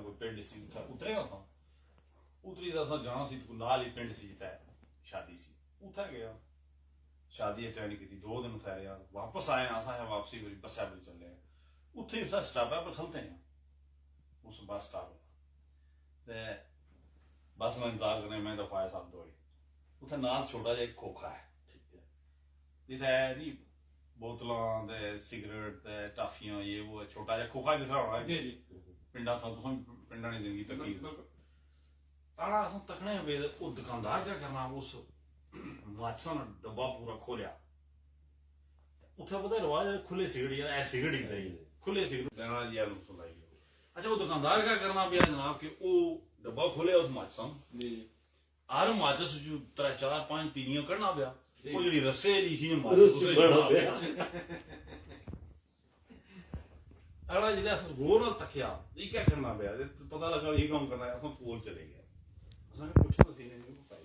कोई पिंड सी उतरे असां उतरी तो असां जाना सी नाल ही पिंड सी जित्थै शादी सी उत्थै गया शादी अटेंड की 2 दिन उत्थै रेहा वापस आए असां वापसी मेरी बस्सै पर चले उत्थे उस स्टापै पर खलते हैं उस बस स्टाप ते बस में इंतजार करने मैं तो ख्वाजा साहब दौड़ी उत्थे नाल छोटा जिहा खोखा है जित्थै नहीं बोतलां ते सिगरेट ते टाफियां ये वो छोटा जिहा खोखा जिस तरह होना पिंडा था तुसें पिंडा दी जिंदगी तकी ताड़ा अस तकने पे वो दुकानदार क्या करना उस माचसा ने डब्बा पूरा खोलिया उत्थे पता रवाज खुले सिगरेट यार ऐ सिगरेट ही खुले सिगरेट देना जी यार उसको लाई अच्छा वो दुकानदार क्या करना पे जनाब कि वो डब्बा खोले उस माचसा हर माचस जो 3 4 5 तीनियां कढ़ना पिया वो जेडी रस्से दी सी अड़ा जिहड़ा अस गौर नाल तकिया ये क्या करना पिया पता लगा यही काम करना है अस पोल चले गए असां पुछना सी भाई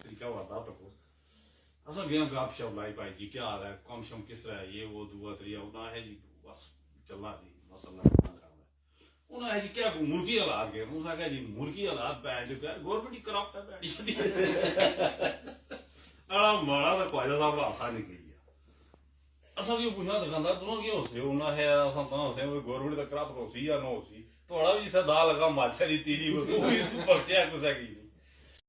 तरीका वादा तो असां गया गप शप लाई भाई जी क्या हाल है कम शम किस तरह है ये वो दुआ तरिया उदा है जी बस चलना जी मसला करना उन्हें जी क्या मुर्गी हालात गए उन्होंने कहा जी मुर्गी हालात पै जो क्या गवर्नमेंट ही करप्ट है पैड़ी अड़ा माड़ा तो ख्वाजा साहब हासा नहीं गई असा भी पूछना दुकानदार तुम क्यों हसे उन्हें है असा तां हसे गवर्नमेंट का करप्ट होसी या ना होसी थोड़ा भी जिथे दा लगा माछा दी तीरी तू भी बख्शिया कुछ की